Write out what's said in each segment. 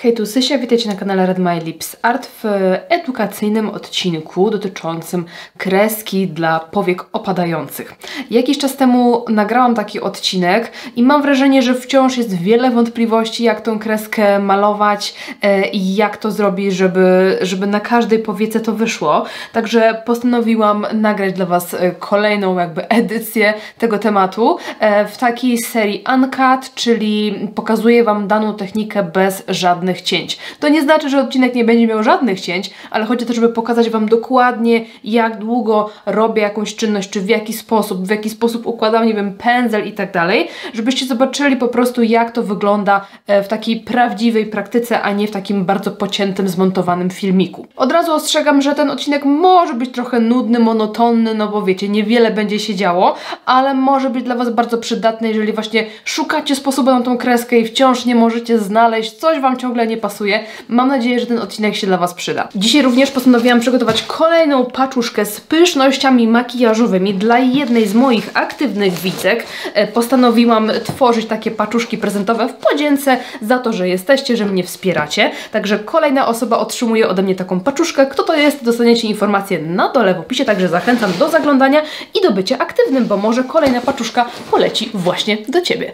Hej, tu Sysia, witajcie na kanale Red My Lips Art w edukacyjnym odcinku dotyczącym kreski dla powiek opadających. Jakiś czas temu nagrałam taki odcinek i mam wrażenie, że wciąż jest wiele wątpliwości, jak tą kreskę malować i jak to zrobić, żeby na każdej powiece to wyszło. Także postanowiłam nagrać dla Was kolejną jakby edycję tego tematu w takiej serii Uncut, czyli pokazuję Wam daną technikę bez żadnych cięć. To nie znaczy, że odcinek nie będzie miał żadnych cięć, ale chodzi o to, żeby pokazać Wam dokładnie, jak długo robię jakąś czynność, czy w jaki sposób układam, nie wiem, pędzel i tak dalej, żebyście zobaczyli po prostu, jak to wygląda w takiej prawdziwej praktyce, a nie w takim bardzo pociętym, zmontowanym filmiku. Od razu ostrzegam, że ten odcinek może być trochę nudny, monotonny, no bo wiecie, niewiele będzie się działo, ale może być dla Was bardzo przydatny, jeżeli właśnie szukacie sposobu na tą kreskę i wciąż nie możecie znaleźć, coś Wam ciągle nie pasuje. Mam nadzieję, że ten odcinek się dla Was przyda. Dzisiaj również postanowiłam przygotować kolejną paczuszkę z pysznościami makijażowymi dla jednej z moich aktywnych widzek. Postanowiłam tworzyć takie paczuszki prezentowe w podzięce za to, że jesteście, że mnie wspieracie. Także kolejna osoba otrzymuje ode mnie taką paczuszkę. Kto to jest, dostaniecie informację na dole w opisie, także zachęcam do zaglądania i do bycia aktywnym, bo może kolejna paczuszka poleci właśnie do Ciebie.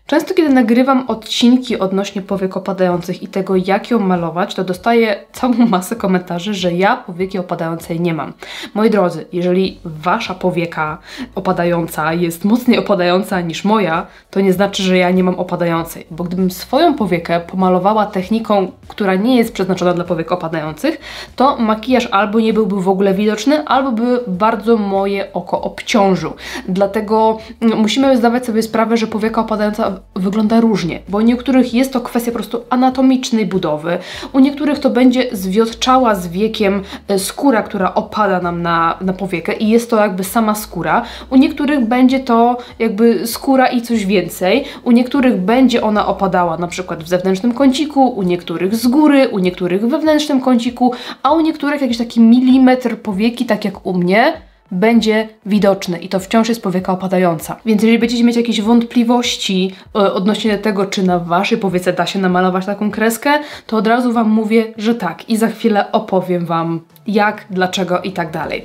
Często, kiedy nagrywam odcinki odnośnie powiek opadających i tego, jak ją malować, to dostaję całą masę komentarzy, że ja powieki opadającej nie mam. Moi drodzy, jeżeli Wasza powieka opadająca jest mocniej opadająca niż moja, to nie znaczy, że ja nie mam opadającej, bo gdybym swoją powiekę pomalowała techniką, która nie jest przeznaczona dla powiek opadających, to makijaż albo nie byłby w ogóle widoczny, albo by bardzo moje oko obciążył. Dlatego musimy zdawać sobie sprawę, że powieka opadająca wygląda różnie, bo u niektórych jest to kwestia po prostu anatomicznej budowy, u niektórych to będzie zwiotczała z wiekiem skóra, która opada nam na powiekę i jest to jakby sama skóra, u niektórych będzie to jakby skóra i coś więcej, u niektórych będzie ona opadała na przykład w zewnętrznym kąciku, u niektórych z góry, u niektórych w wewnętrznym kąciku, a u niektórych jakiś taki milimetr powieki, tak jak u mnie, będzie widoczny i to wciąż jest powieka opadająca. Więc jeżeli będziecie mieć jakieś wątpliwości odnośnie tego, czy na Waszej powiece da się namalować taką kreskę, to od razu Wam mówię, że tak i za chwilę opowiem Wam jak, dlaczego i tak dalej.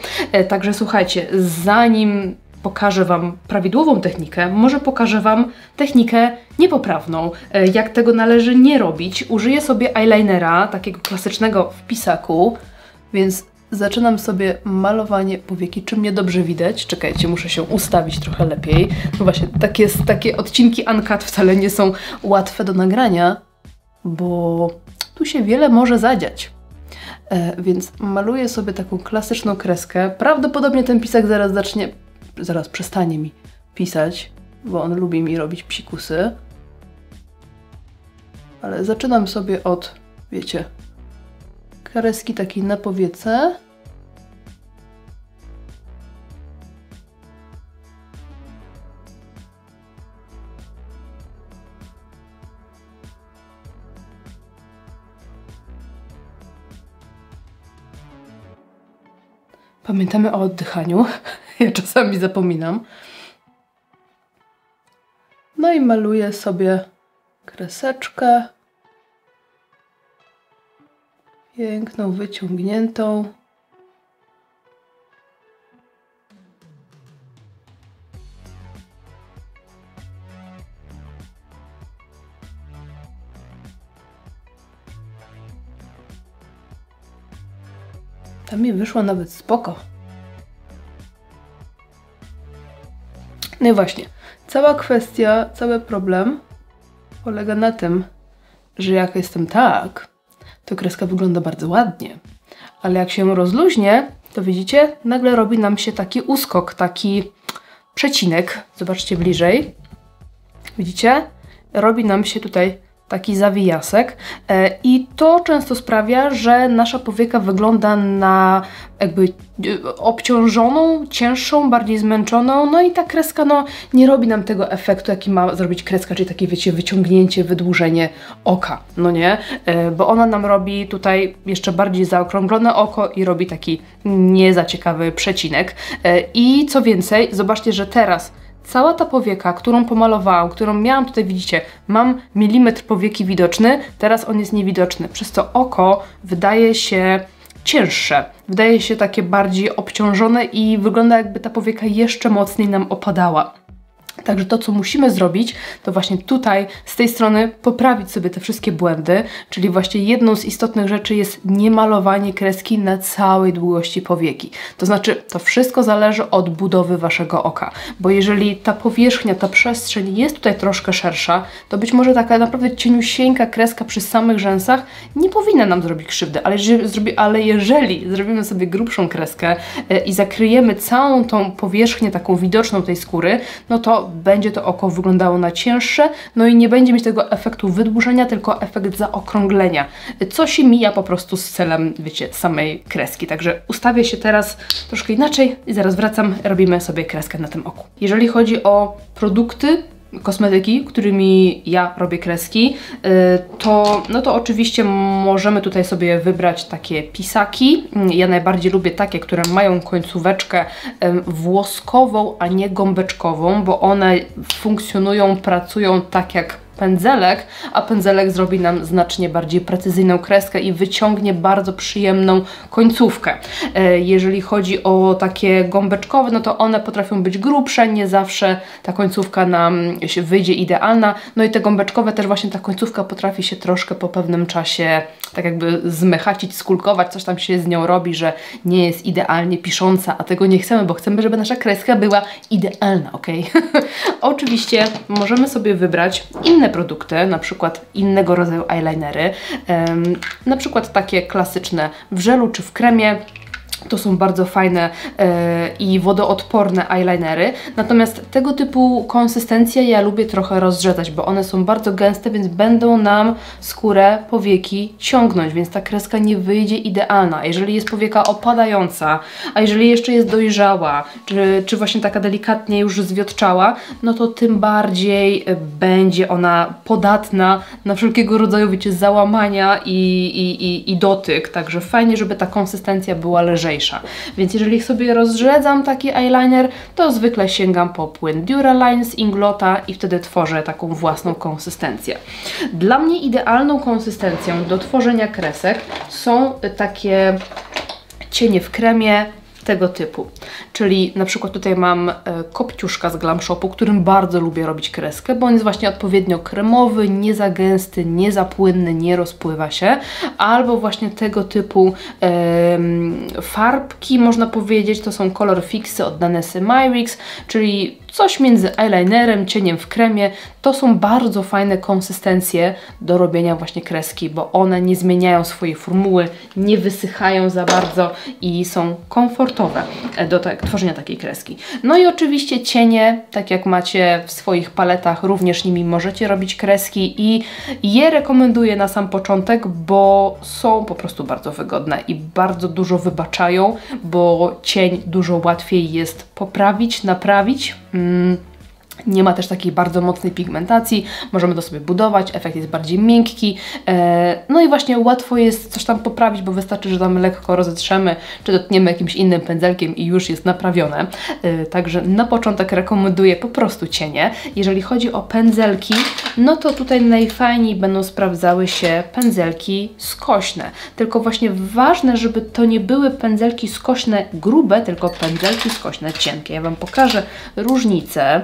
Także słuchajcie, zanim pokażę Wam prawidłową technikę, może pokażę Wam technikę niepoprawną, jak tego należy nie robić. Użyję sobie eyelinera, takiego klasycznego w pisaku, więc zaczynam sobie malowanie powieki. Czy mnie dobrze widać? Czekajcie, muszę się ustawić trochę lepiej. No właśnie, takie odcinki Uncut wcale nie są łatwe do nagrania, bo tu się wiele może zadziać. Więc maluję sobie taką klasyczną kreskę. Prawdopodobnie ten pisak zaraz przestanie mi pisać, bo on lubi mi robić psikusy. Ale zaczynam sobie od, wiecie, kreski takiej na powiece. Pamiętamy o oddychaniu. Ja czasami zapominam. No i maluję sobie kreseczkę. Piękną, wyciągniętą. Ta mi wyszła nawet spoko. No i właśnie, cała kwestia, cały problem polega na tym, że jak jestem tak, to kreska wygląda bardzo ładnie. Ale jak się rozluźnię, to widzicie, nagle robi nam się taki uskok, taki przecinek. Zobaczcie bliżej. Widzicie? Robi nam się tutaj taki zawijasek i to często sprawia, że nasza powieka wygląda na jakby obciążoną, cięższą, bardziej zmęczoną, no i ta kreska no nie robi nam tego efektu, jaki ma zrobić kreska, czyli takie, wiecie, wyciągnięcie, wydłużenie oka, no nie? Bo ona nam robi tutaj jeszcze bardziej zaokrąglone oko i robi taki nie za ciekawy przecinek. I co więcej, zobaczcie, że teraz cała ta powieka, którą pomalowałam, którą miałam tutaj, widzicie, mam milimetr powieki widoczny, teraz on jest niewidoczny, przez co oko wydaje się cięższe, wydaje się takie bardziej obciążone i wygląda, jakby ta powieka jeszcze mocniej nam opadała. Także to, co musimy zrobić, to właśnie tutaj, z tej strony poprawić sobie te wszystkie błędy, czyli właśnie jedną z istotnych rzeczy jest nie malowanie kreski na całej długości powieki. To znaczy, to wszystko zależy od budowy waszego oka, bo jeżeli ta powierzchnia, ta przestrzeń jest tutaj troszkę szersza, to być może taka naprawdę cieniusieńka kreska przy samych rzęsach nie powinna nam zrobić krzywdy, ale jeżeli zrobimy sobie grubszą kreskę i zakryjemy całą tą powierzchnię taką widoczną tej skóry, no to będzie to oko wyglądało na cięższe, no i nie będzie mieć tego efektu wydłużenia, tylko efekt zaokrąglenia, co się mija po prostu z celem, wiecie, samej kreski. Także ustawię się teraz troszkę inaczej i zaraz wracam, robimy sobie kreskę na tym oku. Jeżeli chodzi o produkty, kosmetyki, którymi ja robię kreski, no to oczywiście możemy tutaj sobie wybrać takie pisaki. Ja najbardziej lubię takie, które mają końcóweczkę włoskową, a nie gąbeczkową, bo one funkcjonują, pracują tak jak pędzelek, a pędzelek zrobi nam znacznie bardziej precyzyjną kreskę i wyciągnie bardzo przyjemną końcówkę. Jeżeli chodzi o takie gąbeczkowe, no to one potrafią być grubsze, nie zawsze ta końcówka nam się wyjdzie idealna, no i te gąbeczkowe też właśnie ta końcówka potrafi się troszkę po pewnym czasie tak jakby zmechacić, skulkować, coś tam się z nią robi, że nie jest idealnie pisząca, a tego nie chcemy, bo chcemy, żeby nasza kreska była idealna, ok? Oczywiście możemy sobie wybrać inne produkty, na przykład innego rodzaju eyelinery, na przykład takie klasyczne w żelu czy w kremie. To są bardzo fajne i wodoodporne eyelinery, natomiast tego typu konsystencje ja lubię trochę rozrzedzać, bo one są bardzo gęste, więc będą nam skórę powieki ciągnąć, więc ta kreska nie wyjdzie idealna. Jeżeli jest powieka opadająca, a jeżeli jeszcze jest dojrzała, czy właśnie taka delikatnie już zwiotczała, no to tym bardziej będzie ona podatna na wszelkiego rodzaju, wiecie, załamania i dotyk, także fajnie, żeby ta konsystencja była lżejsza. Więc jeżeli sobie rozrzedzam taki eyeliner, to zwykle sięgam po płyn Duraline z Inglota i wtedy tworzę taką własną konsystencję. Dla mnie idealną konsystencją do tworzenia kresek są takie cienie w kremie tego typu. Czyli na przykład tutaj mam Kopciuszka z Glam Shopu, którym bardzo lubię robić kreskę, bo on jest właśnie odpowiednio kremowy, nie za gęsty, nie za płynny, nie rozpływa się. Albo właśnie tego typu farbki, można powiedzieć, to są Color Fixy od Danessy Myricks, czyli coś między eyelinerem, cieniem w kremie. To są bardzo fajne konsystencje do robienia właśnie kreski, bo one nie zmieniają swojej formuły, nie wysychają za bardzo i są komfortowe do tworzenia takiej kreski. No i oczywiście cienie, tak jak macie w swoich paletach, również nimi możecie robić kreski i je rekomenduję na sam początek, bo są po prostu bardzo wygodne i bardzo dużo wybaczają, bo cień dużo łatwiej jest poprawić, naprawić. Nie ma też takiej bardzo mocnej pigmentacji, możemy to sobie budować, efekt jest bardziej miękki, no i właśnie łatwo jest coś tam poprawić, bo wystarczy, że tam lekko rozetrzemy, czy dotkniemy jakimś innym pędzelkiem i już jest naprawione. Także na początek rekomenduję po prostu cienie. Jeżeli chodzi o pędzelki, no to tutaj najfajniej będą sprawdzały się pędzelki skośne. Tylko właśnie ważne, żeby to nie były pędzelki skośne grube, tylko pędzelki skośne cienkie. Ja Wam pokażę różnicę.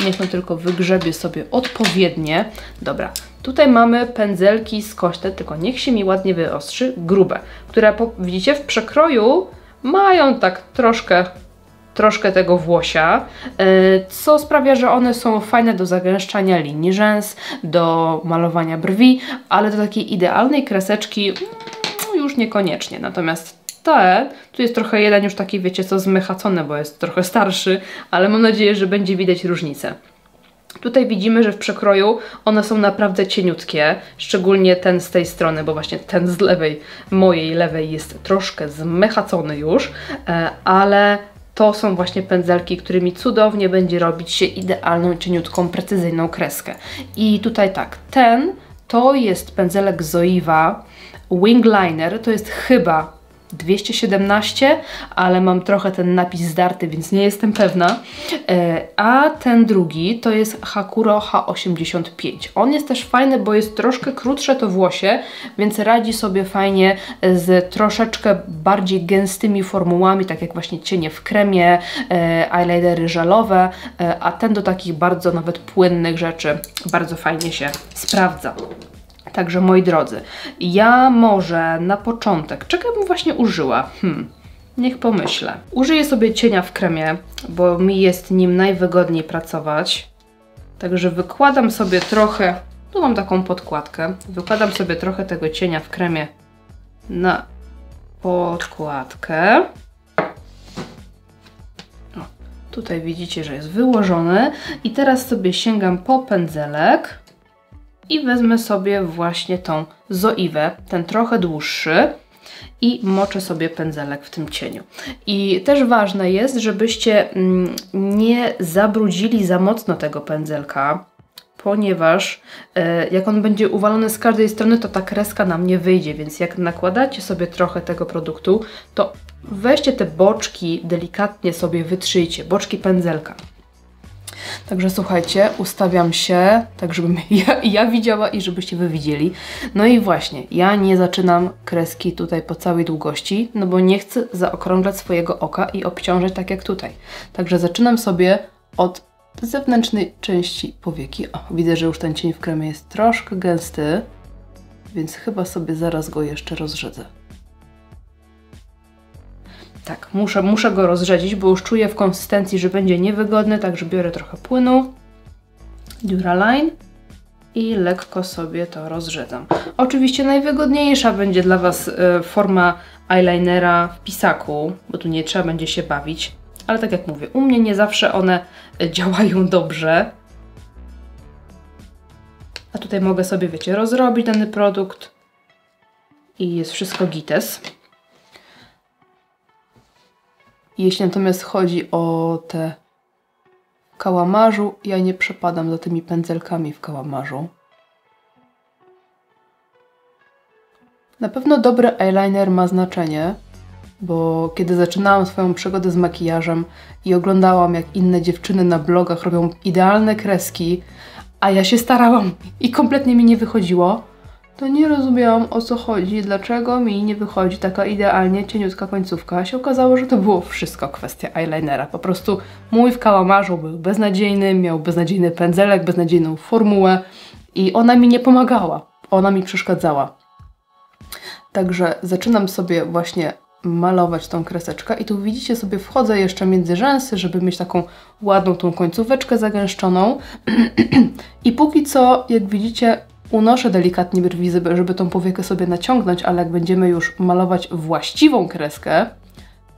Niech to tylko wygrzebie sobie odpowiednie. Dobra, tutaj mamy pędzelki skośne, tylko niech się mi ładnie wyostrzy, grube, które widzicie w przekroju mają tak troszkę tego włosia, co sprawia, że one są fajne do zagęszczania linii rzęs, do malowania brwi, ale do takiej idealnej kreseczki już niekoniecznie. Natomiast tu jest trochę jeden już taki, wiecie co, zmechacony, bo jest trochę starszy, ale mam nadzieję, że będzie widać różnicę. Tutaj widzimy, że w przekroju one są naprawdę cieniutkie, szczególnie ten z tej strony, bo właśnie ten z lewej, mojej lewej jest troszkę zmechacony już, ale to są właśnie pędzelki, którymi cudownie będzie robić się idealną, cieniutką, precyzyjną kreskę. I tutaj tak, to jest pędzelek Zoeva Wing Liner, to jest chyba 217, ale mam trochę ten napis zdarty, więc nie jestem pewna. A ten drugi to jest Hakuro H85. On jest też fajny, bo jest troszkę krótsze to włosie, więc radzi sobie fajnie z troszeczkę bardziej gęstymi formułami, tak jak właśnie cienie w kremie, eyelinery żelowe, a ten do takich bardzo nawet płynnych rzeczy bardzo fajnie się sprawdza. Także moi drodzy, ja może na początek, czego bym właśnie użyła? Niech pomyślę. Użyję sobie cienia w kremie, bo mi jest nim najwygodniej pracować. Także wykładam sobie trochę, tu mam taką podkładkę, wykładam sobie trochę tego cienia w kremie na podkładkę. O, tutaj widzicie, że jest wyłożony i teraz sobie sięgam po pędzelek i wezmę sobie właśnie tą Zoiwę, ten trochę dłuższy i moczę sobie pędzelek w tym cieniu. I też ważne jest, żebyście nie zabrudzili za mocno tego pędzelka, ponieważ jak on będzie uwalony z każdej strony, to ta kreska nam nie wyjdzie, więc jak nakładacie sobie trochę tego produktu, to weźcie te boczki, delikatnie sobie wytrzyjcie, boczki pędzelka. Także słuchajcie, ustawiam się tak, żebym ja widziała i żebyście wy widzieli. No i właśnie, ja nie zaczynam kreski tutaj po całej długości, no bo nie chcę zaokrąglać swojego oka i obciążać tak jak tutaj. Także zaczynam sobie od zewnętrznej części powieki. O, widzę, że już ten cień w kremie jest troszkę gęsty, więc chyba sobie zaraz go jeszcze rozrzedzę. Tak, muszę go rozrzedzić, bo już czuję w konsystencji, że będzie niewygodny, także biorę trochę płynu, Duraline i lekko sobie to rozrzedzam. Oczywiście najwygodniejsza będzie dla Was forma eyelinera w pisaku, bo tu nie trzeba będzie się bawić, ale tak jak mówię, u mnie nie zawsze one działają dobrze. A tutaj mogę sobie, wiecie, rozrobić dany produkt i jest wszystko gites. Jeśli natomiast chodzi o te w kałamarzu, ja nie przepadam za tymi pędzelkami w kałamarzu. Na pewno dobry eyeliner ma znaczenie, bo kiedy zaczynałam swoją przygodę z makijażem i oglądałam, jak inne dziewczyny na blogach robią idealne kreski, a ja się starałam i kompletnie mi nie wychodziło, to nie rozumiałam, o co chodzi, dlaczego mi nie wychodzi taka idealnie cieniutka końcówka. Się okazało, że to było wszystko kwestia eyelinera. Po prostu mój w kałamarzu był beznadziejny, miał beznadziejny pędzelek, beznadziejną formułę i ona mi nie pomagała, ona mi przeszkadzała. Także zaczynam sobie właśnie malować tą kreseczkę i tu widzicie sobie, wchodzę jeszcze między rzęsy, żeby mieć taką ładną tą końcóweczkę zagęszczoną i póki co, jak widzicie, unoszę delikatnie brwi, żeby tą powiekę sobie naciągnąć, ale jak będziemy już malować właściwą kreskę,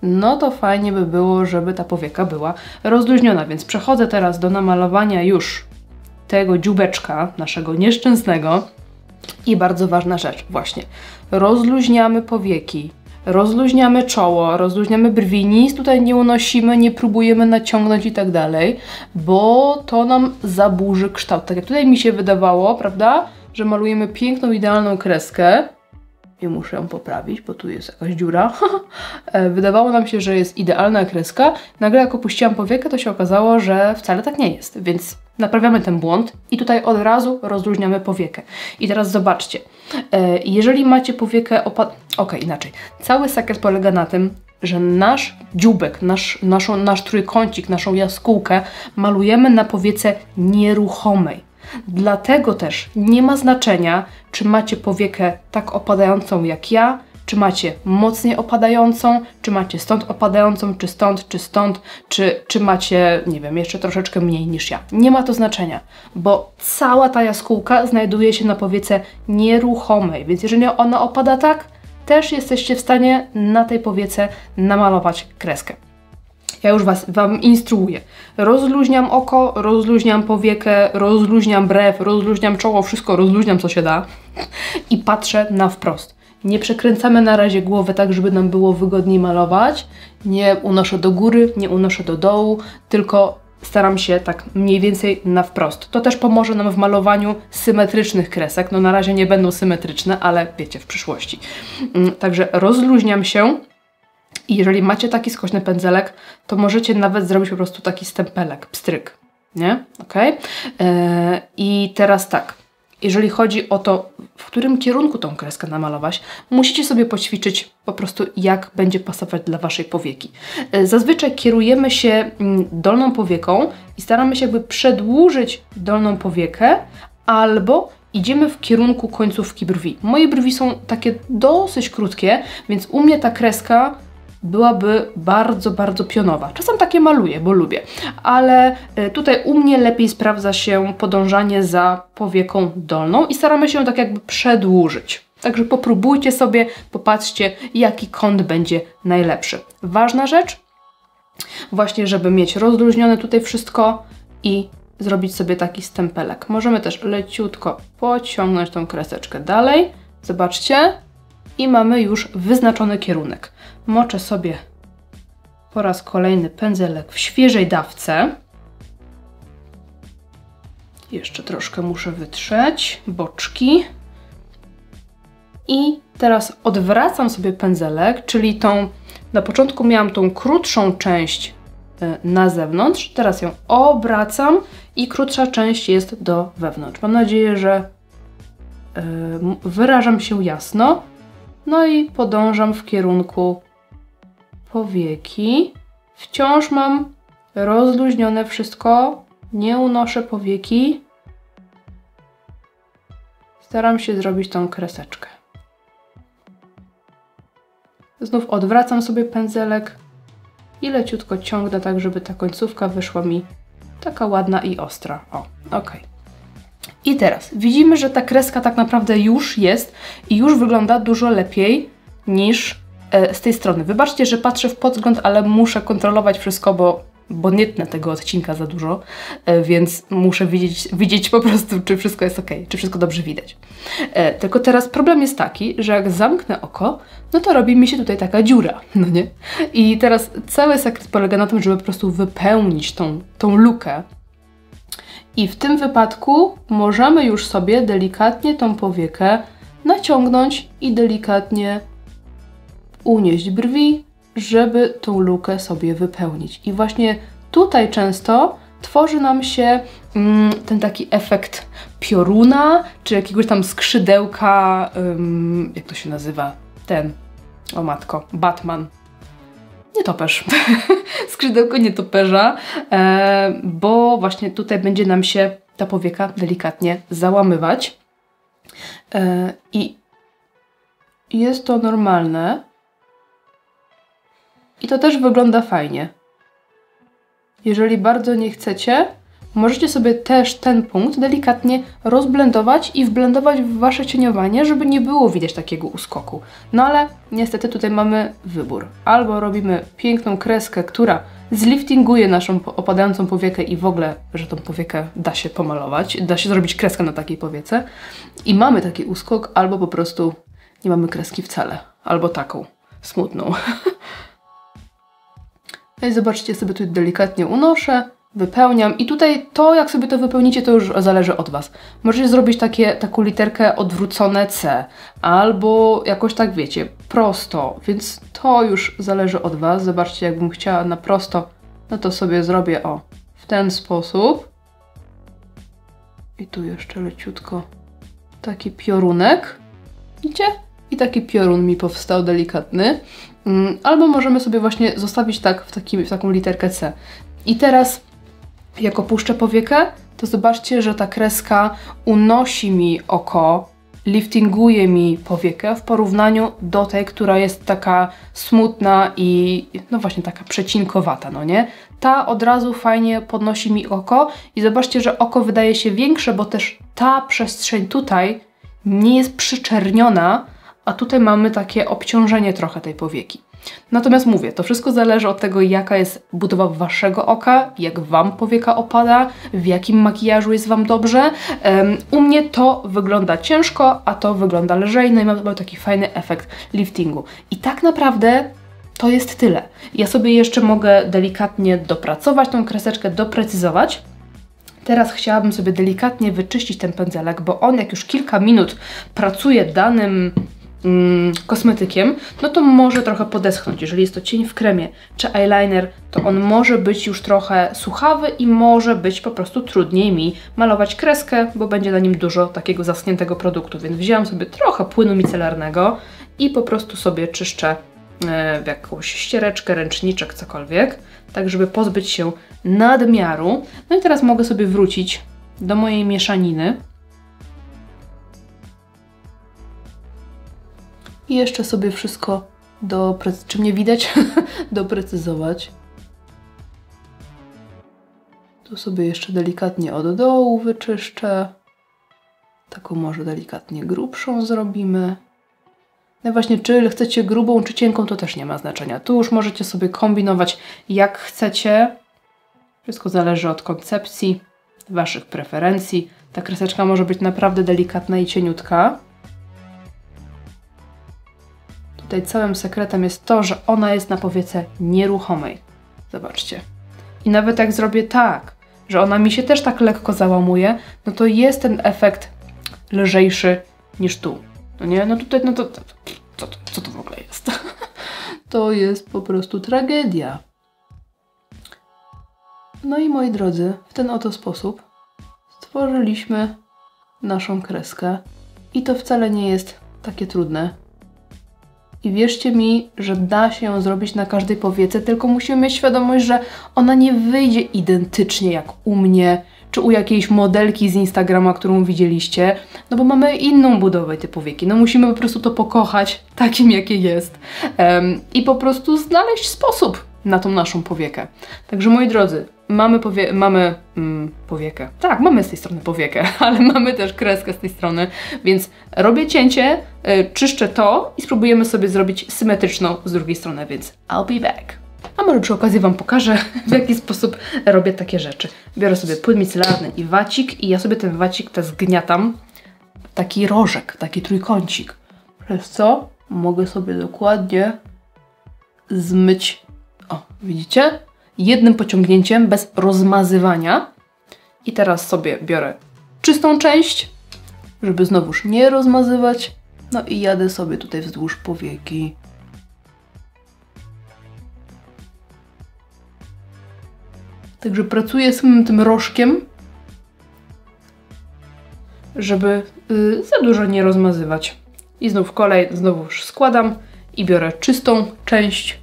no to fajnie by było, żeby ta powieka była rozluźniona, więc przechodzę teraz do namalowania już tego dzióbeczka naszego nieszczęsnego i bardzo ważna rzecz, właśnie, rozluźniamy powieki, rozluźniamy czoło, rozluźniamy brwi, nic tutaj nie unosimy, nie próbujemy naciągnąć i tak dalej, bo to nam zaburzy kształt. Tak jak tutaj mi się wydawało, prawda, że malujemy piękną, idealną kreskę i muszę ją poprawić, bo tu jest jakaś dziura. Wydawało nam się, że jest idealna kreska. Nagle jak opuściłam powiekę, to się okazało, że wcale tak nie jest, więc naprawiamy ten błąd i tutaj od razu rozluźniamy powiekę. I teraz zobaczcie, jeżeli macie powiekę inaczej. Cały sekret polega na tym, że nasz dzióbek, nasz trójkącik, naszą jaskółkę malujemy na powiece nieruchomej. Dlatego też nie ma znaczenia, czy macie powiekę tak opadającą jak ja, czy macie mocniej opadającą, czy macie stąd opadającą, czy stąd, czy macie, nie wiem, jeszcze troszeczkę mniej niż ja. Nie ma to znaczenia, bo cała ta jaskółka znajduje się na powiece nieruchomej, więc jeżeli ona opada tak, też jesteście w stanie na tej powiece namalować kreskę. Ja już Wam instruuję. Rozluźniam oko, rozluźniam powiekę, rozluźniam brew, rozluźniam czoło, wszystko rozluźniam, co się da i patrzę na wprost. Nie przekręcamy na razie głowy tak, żeby nam było wygodniej malować. Nie unoszę do góry, nie unoszę do dołu, tylko staram się tak mniej więcej na wprost. To też pomoże nam w malowaniu symetrycznych kresek. No na razie nie będą symetryczne, ale wiecie, w przyszłości. Także rozluźniam się i jeżeli macie taki skośny pędzelek, to możecie nawet zrobić po prostu taki stempelek, pstryk, nie? Ok? I teraz tak, jeżeli chodzi o to, w którym kierunku tą kreskę namalować, musicie sobie poćwiczyć po prostu, jak będzie pasować dla waszej powieki. Zazwyczaj kierujemy się dolną powieką i staramy się jakby przedłużyć dolną powiekę, albo idziemy w kierunku końcówki brwi. Moje brwi są takie dosyć krótkie, więc u mnie ta kreska byłaby bardzo, bardzo pionowa. Czasem takie maluję, bo lubię, ale tutaj u mnie lepiej sprawdza się podążanie za powieką dolną i staramy się ją tak jakby przedłużyć. Także popróbujcie sobie, popatrzcie, jaki kąt będzie najlepszy. Ważna rzecz, właśnie żeby mieć rozluźnione tutaj wszystko i zrobić sobie taki stempelek. Możemy też leciutko pociągnąć tą kreseczkę dalej. Zobaczcie. I mamy już wyznaczony kierunek. Moczę sobie po raz kolejny pędzelek w świeżej dawce. Jeszcze troszkę muszę wytrzeć boczki. I teraz odwracam sobie pędzelek, czyli na początku miałam tą krótszą część na zewnątrz, teraz ją obracam i krótsza część jest do wewnątrz. Mam nadzieję, że wyrażam się jasno. No i podążam w kierunku powieki. Wciąż mam rozluźnione wszystko, nie unoszę powieki. Staram się zrobić tą kreseczkę. Znów odwracam sobie pędzelek i leciutko ciągnę tak, żeby ta końcówka wyszła mi taka ładna i ostra. O, ok. I teraz widzimy, że ta kreska tak naprawdę już jest i już wygląda dużo lepiej niż z tej strony. Wybaczcie, że patrzę w podgląd, ale muszę kontrolować wszystko, bo nie tnę tego odcinka za dużo, więc muszę widzieć po prostu, czy wszystko jest ok, czy wszystko dobrze widać. Tylko teraz problem jest taki, że jak zamknę oko, no to robi mi się tutaj taka dziura, no nie? I teraz cały sekret polega na tym, żeby po prostu wypełnić tą lukę. I w tym wypadku możemy już sobie delikatnie tą powiekę naciągnąć i delikatnie unieść brwi, żeby tą lukę sobie wypełnić. I właśnie tutaj często tworzy nam się ten taki efekt pioruna, czy jakiegoś tam skrzydełka, jak to się nazywa? O matko, Batman. Nietoperz. Skrzydełko nietoperza, bo właśnie tutaj będzie nam się ta powieka delikatnie załamywać. I jest to normalne. I to też wygląda fajnie. Jeżeli bardzo nie chcecie, możecie sobie też ten punkt delikatnie rozblendować i wblendować w wasze cieniowanie, żeby nie było widać takiego uskoku. No ale niestety tutaj mamy wybór. Albo robimy piękną kreskę, która zliftinguje naszą opadającą powiekę i w ogóle, że tą powiekę da się pomalować, da się zrobić kreskę na takiej powiece i mamy taki uskok, albo po prostu nie mamy kreski wcale. Albo taką smutną. No i zobaczcie, sobie tu delikatnie unoszę, wypełniam i tutaj to, jak sobie to wypełnicie, to już zależy od was. Możecie zrobić taką literkę odwrócone C, albo jakoś tak, wiecie, prosto, więc to już zależy od was. Zobaczcie, jakbym chciała na prosto, no to sobie zrobię w ten sposób. I tu jeszcze leciutko taki piorunek, widzicie? I taki piorun mi powstał delikatny. Albo możemy sobie właśnie zostawić tak w taką literkę C. I teraz, jak opuszczę powiekę, to zobaczcie, że ta kreska unosi mi oko, liftinguje mi powiekę w porównaniu do tej, która jest taka smutna i no właśnie taka przecinkowata, no nie? Ta od razu fajnie podnosi mi oko i zobaczcie, że oko wydaje się większe, bo też ta przestrzeń tutaj nie jest przyczerniona, a tutaj mamy takie obciążenie trochę tej powieki. Natomiast mówię, to wszystko zależy od tego, jaka jest budowa waszego oka, jak wam powieka opada, w jakim makijażu jest wam dobrze. U mnie to wygląda ciężko, a to wygląda lżej, no i mamy taki fajny efekt liftingu. I tak naprawdę to jest tyle. Ja sobie jeszcze mogę delikatnie dopracować tą kreseczkę, doprecyzować. Teraz chciałabym sobie delikatnie wyczyścić ten pędzelek, bo on jak już kilka minut pracuje danym kosmetykiem, no to może trochę podeschnąć. Jeżeli jest to cień w kremie czy eyeliner, to on może być już trochę suchawy i może być po prostu trudniej mi malować kreskę, bo będzie na nim dużo takiego zaschniętego produktu, więc wzięłam sobie trochę płynu micelarnego i po prostu sobie czyszczę w jakąś ściereczkę, ręczniczek, cokolwiek, tak żeby pozbyć się nadmiaru. No i teraz mogę sobie wrócić do mojej mieszaniny i jeszcze sobie wszystko czy mnie widać? doprecyzować. Tu sobie jeszcze delikatnie od dołu wyczyszczę. Taką może delikatnie grubszą zrobimy. No właśnie, czy chcecie grubą, czy cienką, to też nie ma znaczenia. Tu już możecie sobie kombinować jak chcecie. Wszystko zależy od koncepcji, waszych preferencji. Ta kreseczka może być naprawdę delikatna i cieniutka. Tutaj całym sekretem jest to, że ona jest na powiece nieruchomej. Zobaczcie. I nawet jak zrobię tak, że ona mi się też tak lekko załamuje, no to jest ten efekt lżejszy niż tu. No nie? No tutaj, no to co to w ogóle jest? To jest po prostu tragedia. No i moi drodzy, w ten oto sposób stworzyliśmy naszą kreskę i to wcale nie jest takie trudne. I wierzcie mi, że da się ją zrobić na każdej powiece, tylko musimy mieć świadomość, że ona nie wyjdzie identycznie jak u mnie, czy u jakiejś modelki z Instagrama, którą widzieliście, no bo mamy inną budowę tej powieki. No musimy po prostu to pokochać takim, jakie jest i po prostu znaleźć sposób na tą naszą powiekę. Także moi drodzy, mamy powiekę. Tak, mamy z tej strony powiekę, ale mamy też kreskę z tej strony, więc robię cięcie, czyszczę to i spróbujemy sobie zrobić symetryczną z drugiej strony, więc I'll be back. A może przy okazji Wam pokażę, w jaki sposób robię takie rzeczy. Biorę sobie płyn micelarny i wacik i ja sobie ten wacik zgniatam w taki rożek, taki trójkącik. Przez co mogę sobie dokładnie zmyć, o widzicie? Jednym pociągnięciem, bez rozmazywania. I teraz sobie biorę czystą część, żeby znowuż nie rozmazywać. No i jadę sobie tutaj wzdłuż powieki. Także pracuję z tym rożkiem, żeby za dużo nie rozmazywać. I znów znowuż składam i biorę czystą część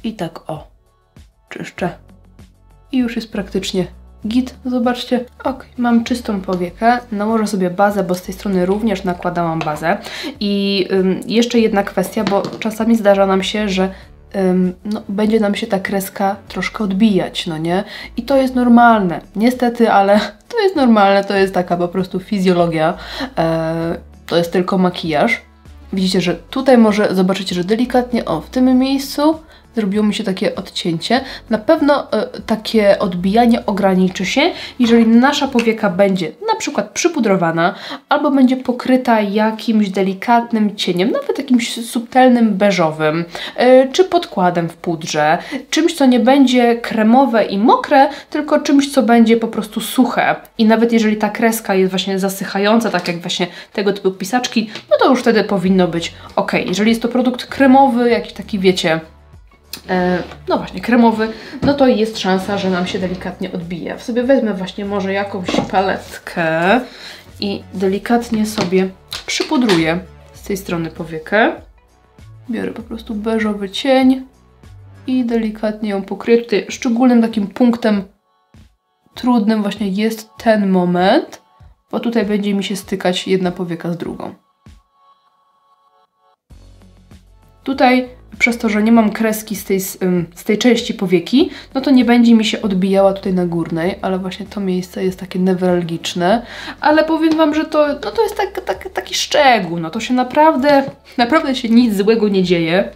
i tak o, czyszczę. I już jest praktycznie git, zobaczcie. Ok, mam czystą powiekę, nałożę sobie bazę, bo z tej strony również nakładałam bazę. I jeszcze jedna kwestia, bo czasami zdarza nam się, że no, będzie nam się ta kreska troszkę odbijać, no nie? I to jest normalne. Niestety, ale to jest normalne, to jest taka po prostu fizjologia. To jest tylko makijaż. Widzicie, że tutaj może zobaczycie, że delikatnie, o, w tym miejscu zrobiło mi się takie odcięcie. Na pewno takie odbijanie ograniczy się, jeżeli nasza powieka będzie na przykład przypudrowana albo będzie pokryta jakimś delikatnym cieniem, nawet jakimś subtelnym beżowym, czy podkładem w pudrze, czymś, co nie będzie kremowe i mokre, tylko czymś, co będzie po prostu suche. I nawet jeżeli ta kreska jest właśnie zasychająca, tak jak właśnie tego typu pisaczki, no to już wtedy powinno być ok. Jeżeli jest to produkt kremowy, jakiś taki, wiecie, no właśnie, kremowy, no to jest szansa, że nam się delikatnie odbije. Ja sobie wezmę właśnie może jakąś paletkę i delikatnie sobie przypudruję z tej strony powiekę. Biorę po prostu beżowy cień i delikatnie ją pokryję. Tutaj szczególnym takim punktem trudnym właśnie jest ten moment, bo tutaj będzie mi się stykać jedna powieka z drugą. Tutaj przez to, że nie mam kreski z tej części powieki, no to nie będzie mi się odbijała tutaj na górnej, ale właśnie to miejsce jest takie newralgiczne. Ale powiem Wam, że to jest taki szczegół, no to się naprawdę się nic złego nie dzieje,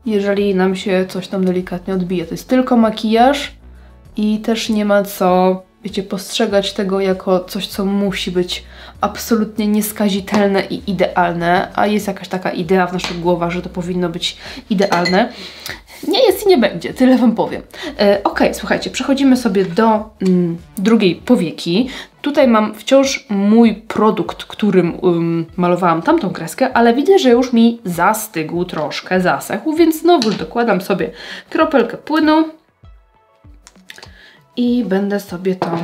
jeżeli nam się coś tam delikatnie odbije. To jest tylko makijaż i też nie ma co wiecie, postrzegać tego jako coś, co musi być absolutnie nieskazitelne i idealne, a jest jakaś taka idea w naszych głowach, że to powinno być idealne. Nie jest i nie będzie, tyle Wam powiem. Ok, słuchajcie, przechodzimy sobie do drugiej powieki. Tutaj mam wciąż mój produkt, którym malowałam tamtą kreskę, ale widzę, że już mi zastygł, troszkę zasechł, więc znowu dokładam sobie kropelkę płynu i będę sobie to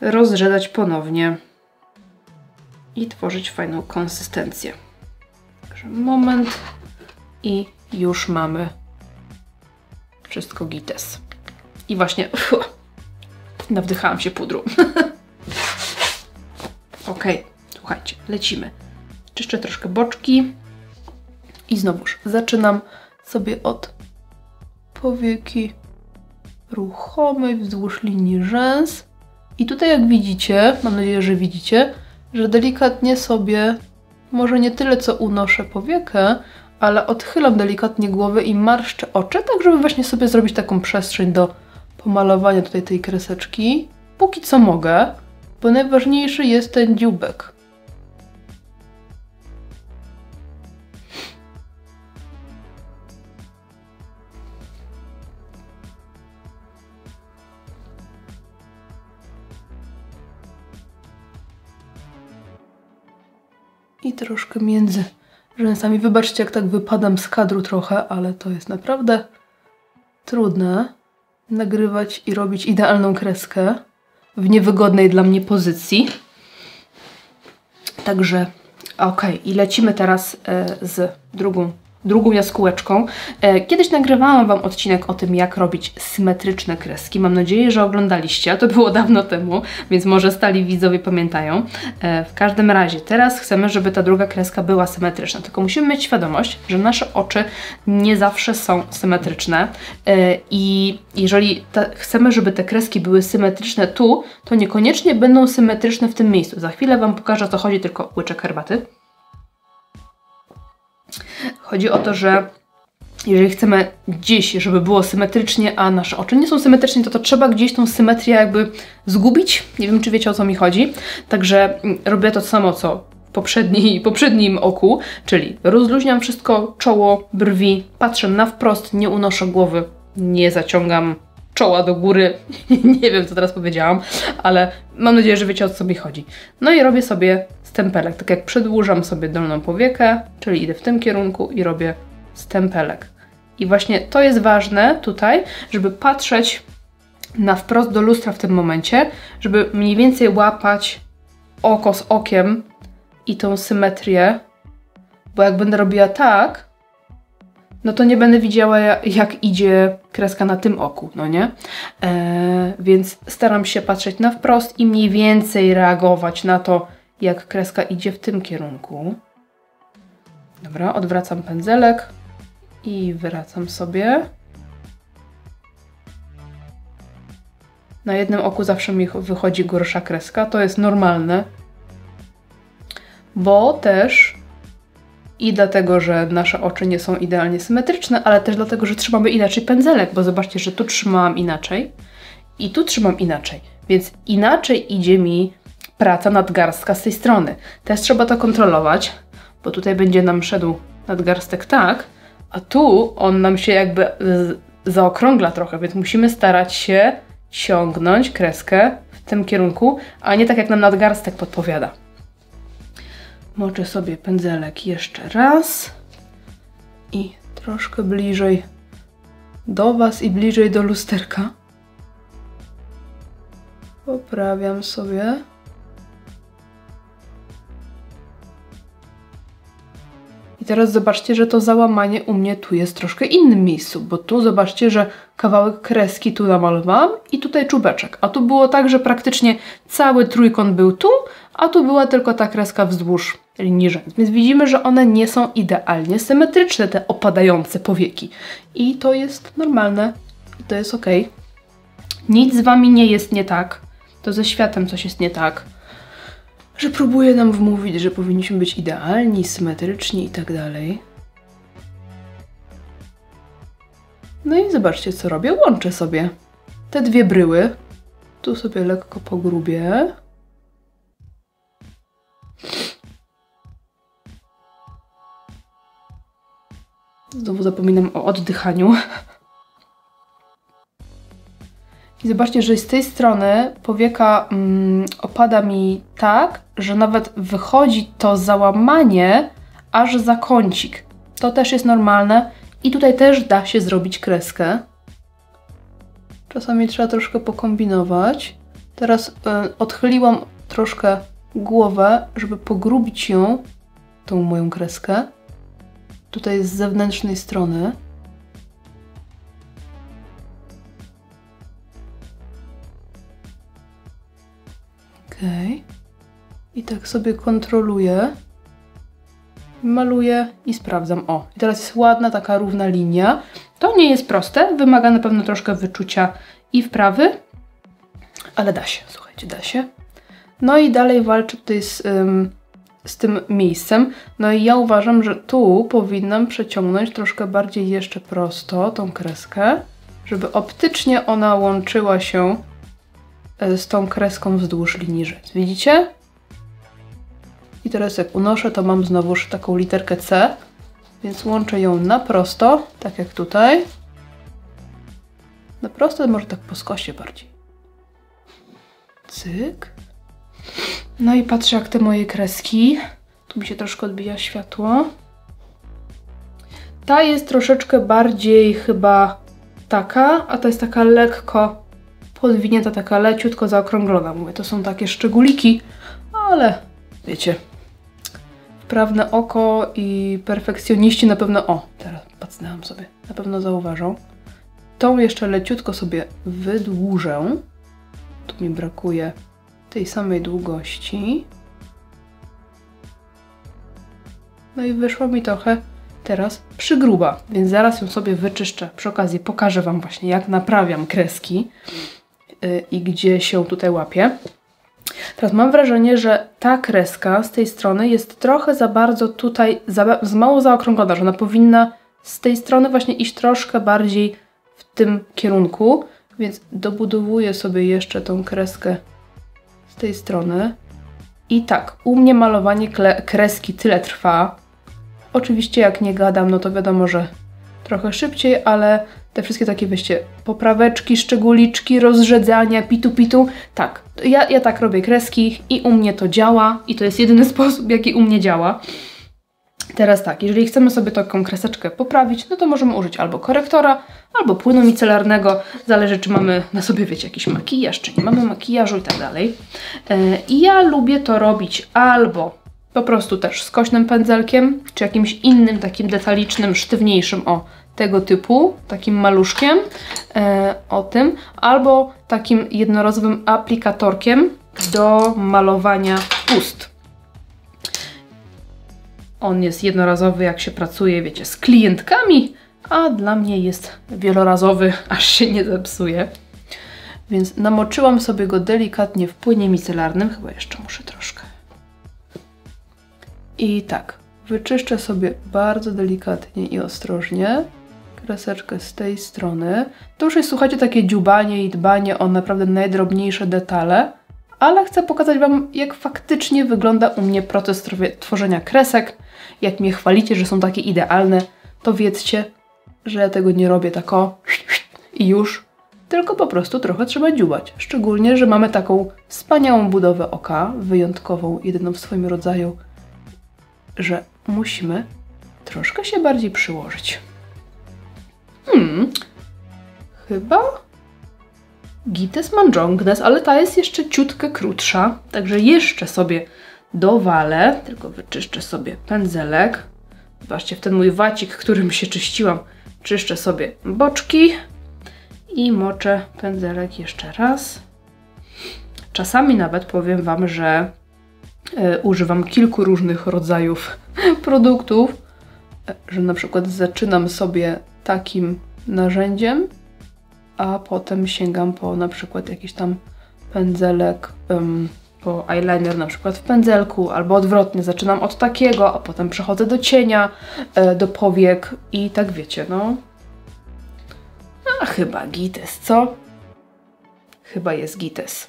rozrzedzać ponownie i tworzyć fajną konsystencję. Także moment i już mamy wszystko gites. I właśnie nawdychałam się pudru. Ok, słuchajcie, lecimy. Czyszczę troszkę boczki i znowuż zaczynam sobie od powieki ruchomej wzdłuż linii rzęs. I tutaj jak widzicie, mam nadzieję, że widzicie, że delikatnie sobie, może nie tyle co unoszę powiekę, ale odchylam delikatnie głowę i marszczę oczy, tak żeby właśnie sobie zrobić taką przestrzeń do pomalowania tutaj tej kreseczki. Póki co mogę, bo najważniejszy jest ten dzióbek. I troszkę między rzęsami. Wybaczcie, jak tak wypadam z kadru trochę, ale to jest naprawdę trudne nagrywać i robić idealną kreskę w niewygodnej dla mnie pozycji. Także ok, i lecimy teraz z drugą jaskółeczką. Kiedyś nagrywałam Wam odcinek o tym, jak robić symetryczne kreski. Mam nadzieję, że oglądaliście, a to było dawno temu, więc może stali widzowie pamiętają. W każdym razie teraz chcemy, żeby ta druga kreska była symetryczna, tylko musimy mieć świadomość, że nasze oczy nie zawsze są symetryczne i jeżeli chcemy, żeby te kreski były symetryczne tu, to niekoniecznie będą symetryczne w tym miejscu. Za chwilę Wam pokażę, o co chodzi, tylko łyczek herbaty. Chodzi o to, że jeżeli chcemy gdzieś, żeby było symetrycznie, a nasze oczy nie są symetryczne, to trzeba gdzieś tą symetrię jakby zgubić. Nie wiem, czy wiecie, o co mi chodzi. Także robię to samo, co w poprzednim oku, czyli rozluźniam wszystko, czoło, brwi, patrzę na wprost, nie unoszę głowy, nie zaciągam czoła do góry. Nie wiem, co teraz powiedziałam, ale mam nadzieję, że wiecie, o co mi chodzi. No i robię sobie stempelek, tak jak przedłużam sobie dolną powiekę, czyli idę w tym kierunku i robię stempelek. I właśnie to jest ważne tutaj, żeby patrzeć na wprost do lustra w tym momencie, żeby mniej więcej łapać oko z okiem i tą symetrię, bo jak będę robiła tak, no to nie będę widziała, jak idzie kreska na tym oku, no nie? Więc staram się patrzeć na wprost i mniej więcej reagować na to, jak kreska idzie w tym kierunku. Dobra, odwracam pędzelek i wracam sobie. Na jednym oku zawsze mi wychodzi gorsza kreska, to jest normalne, bo też i dlatego, że nasze oczy nie są idealnie symetryczne, ale też dlatego, że trzymamy inaczej pędzelek, bo zobaczcie, że tu trzymałam inaczej i tu trzymam inaczej, więc inaczej idzie mi praca nadgarstka z tej strony. Też trzeba to kontrolować, bo tutaj będzie nam szedł nadgarstek tak, a tu on nam się jakby zaokrągla trochę, więc musimy starać się ciągnąć kreskę w tym kierunku, a nie tak jak nam nadgarstek podpowiada. Moczę sobie pędzelek jeszcze raz i troszkę bliżej do Was i bliżej do lusterka. Poprawiam sobie. I teraz zobaczcie, że to załamanie u mnie tu jest troszkę innym miejscu, bo tu zobaczcie, że kawałek kreski tu namalowałam i tutaj czubeczek. A tu było tak, że praktycznie cały trójkąt był tu, a tu była tylko ta kreska wzdłuż linii rzęs. Więc widzimy, że one nie są idealnie symetryczne, te opadające powieki. I to jest normalne. I to jest ok. Nic z Wami nie jest nie tak. To ze światem coś jest nie tak. Że próbuje nam wmówić, że powinniśmy być idealni, symetryczni i tak dalej. No i zobaczcie, co robię. Łączę sobie te dwie bryły Tu sobie lekko pogrubię. Znowu zapominam o oddychaniu. I zobaczcie, że z tej strony powieka opada mi tak, że nawet wychodzi to załamanie aż za kącik. To też jest normalne i tutaj też da się zrobić kreskę. Czasami trzeba troszkę pokombinować. Teraz odchyliłam troszkę głowę, żeby pogrubić ją, tą moją kreskę. Tutaj z zewnętrznej strony. Okej. I tak sobie kontroluję. Maluję i sprawdzam. O, i teraz jest ładna, taka równa linia. To nie jest proste, wymaga na pewno troszkę wyczucia i wprawy, ale da się, słuchajcie, da się. No i dalej walczę tutaj z tym miejscem. No i ja uważam, że tu powinnam przeciągnąć troszkę bardziej jeszcze prosto tą kreskę, żeby optycznie ona łączyła się z tą kreską wzdłuż linii rzęs. Widzicie? I teraz jak unoszę, to mam znowuż taką literkę C, więc łączę ją na prosto, tak jak tutaj. Na prosto, może tak po skosie bardziej. Cyk. No i patrzę, jak te moje kreski. Tu mi się troszkę odbija światło. Ta jest troszeczkę bardziej chyba taka, a ta jest taka lekko podwinięta, taka leciutko zaokrąglona. Mówię, to są takie szczególiki, ale wiecie, wprawne oko i perfekcjoniści na pewno, o, teraz pacnęłam sobie, na pewno zauważą. Tą jeszcze leciutko sobie wydłużę. Tu mi brakuje tej samej długości. No i wyszło mi trochę teraz przygruba, więc zaraz ją sobie wyczyszczę. Przy okazji pokażę Wam właśnie, jak naprawiam kreski i gdzie się tutaj łapie. Teraz mam wrażenie, że ta kreska z tej strony jest trochę za bardzo tutaj, za mało zaokrąglona, że ona powinna z tej strony właśnie iść troszkę bardziej w tym kierunku, więc dobudowuję sobie jeszcze tą kreskę z tej strony. I tak, u mnie malowanie kreski tyle trwa. Oczywiście jak nie gadam, no to wiadomo, że trochę szybciej, ale te wszystkie takie, wiecie, popraweczki, szczególiczki, rozrzedzania, pitu, tak. Ja tak robię kreski i u mnie to działa i to jest jedyny sposób, jaki u mnie działa. Teraz tak, jeżeli chcemy sobie taką kreseczkę poprawić, no to możemy użyć albo korektora, albo płynu micelarnego. Zależy, czy mamy na sobie, wiecie, jakiś makijaż, czy nie mamy makijażu i tak dalej. I ja lubię to robić albo po prostu też skośnym pędzelkiem, czy jakimś innym takim detalicznym, sztywniejszym, o, tego typu, takim maluszkiem, o tym, albo takim jednorazowym aplikatorkiem do malowania ust. On jest jednorazowy, jak się pracuje, wiecie, z klientkami, a dla mnie jest wielorazowy, aż się nie zepsuje. Więc namoczyłam sobie go delikatnie w płynie micelarnym, chyba jeszcze muszę troszkę. I tak, wyczyszczę sobie bardzo delikatnie i ostrożnie kreseczkę z tej strony. To już jest, słuchajcie, takie dziubanie i dbanie o naprawdę najdrobniejsze detale, ale chcę pokazać Wam, jak faktycznie wygląda u mnie proces tworzenia kresek. Jak mnie chwalicie, że są takie idealne, to wiedzcie, że ja tego nie robię tak o i już, tylko po prostu trochę trzeba dziubać. Szczególnie, że mamy taką wspaniałą budowę oka, wyjątkową, jedyną w swoim rodzaju, że musimy troszkę się bardziej przyłożyć. Chyba Gites Manjongnes, ale ta jest jeszcze ciutkę krótsza, także jeszcze sobie dowalę, tylko wyczyszczę sobie pędzelek. Zobaczcie, w ten mój wacik, którym się czyściłam, czyszczę sobie boczki i moczę pędzelek jeszcze raz. Czasami nawet powiem Wam, że używam kilku różnych rodzajów produktów, że na przykład zaczynam sobie takim narzędziem, a potem sięgam po na przykład jakiś tam pędzelek, po eyeliner na przykład w pędzelku, albo odwrotnie, zaczynam od takiego, a potem przechodzę do cienia, do powiek i tak wiecie, no. A chyba Gites, co? chyba jest gites.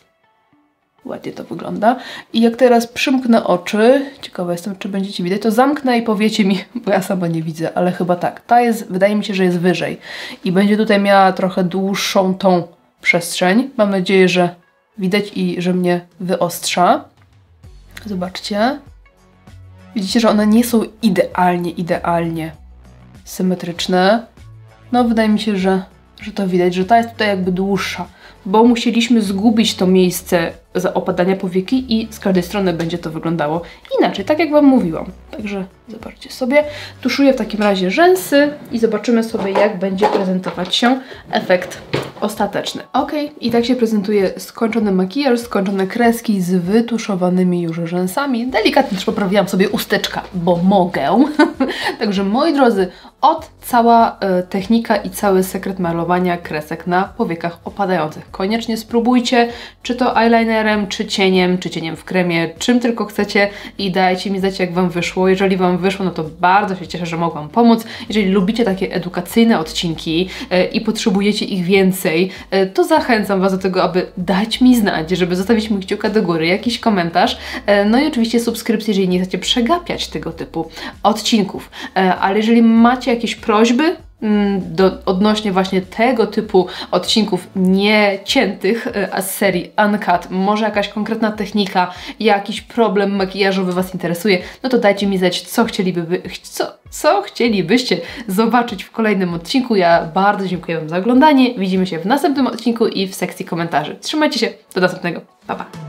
Ładnie to wygląda. I jak teraz przymknę oczy, ciekawa jestem, czy będziecie widać, to zamknę i powiecie mi, bo ja sama nie widzę, ale chyba tak. Ta jest, wydaje mi się, że jest wyżej. I będzie tutaj miała trochę dłuższą tą przestrzeń. Mam nadzieję, że widać i że mnie wyostrza. Zobaczcie. Widzicie, że one nie są idealnie symetryczne. No, wydaje mi się, że to widać, że ta jest tutaj jakby dłuższa, bo musieliśmy zgubić to miejsce za opadania powieki i z każdej strony będzie to wyglądało inaczej, tak jak Wam mówiłam. Także zobaczcie sobie. Tuszuję w takim razie rzęsy i zobaczymy sobie, jak będzie prezentować się efekt ostateczny. Ok, i tak się prezentuje skończony makijaż, skończone kreski z wytuszowanymi już rzęsami. Delikatnie też poprawiłam sobie usteczka, bo mogę. Także moi drodzy, cała technika i cały sekret malowania kresek na powiekach opadających. Koniecznie spróbujcie, czy to eyelinerem, czy cieniem w kremie, czym tylko chcecie i dajcie mi znać, jak Wam wyszło. Jeżeli Wam wyszło, no to bardzo się cieszę, że mogłam pomóc. Jeżeli lubicie takie edukacyjne odcinki i potrzebujecie ich więcej, to zachęcam Was do tego, aby dać mi znać, żeby zostawić mi kciuka do góry, jakiś komentarz, no i oczywiście subskrypcję, jeżeli nie chcecie przegapiać tego typu odcinków. Ale jeżeli macie jakieś prośby odnośnie właśnie tego typu odcinków nieciętych, a z serii Uncut, może jakaś konkretna technika, jakiś problem makijażowy Was interesuje, no to dajcie mi znać, co chcielibyście zobaczyć w kolejnym odcinku. Ja bardzo dziękuję Wam za oglądanie. Widzimy się w następnym odcinku i w sekcji komentarzy. Trzymajcie się, do następnego. Pa, pa!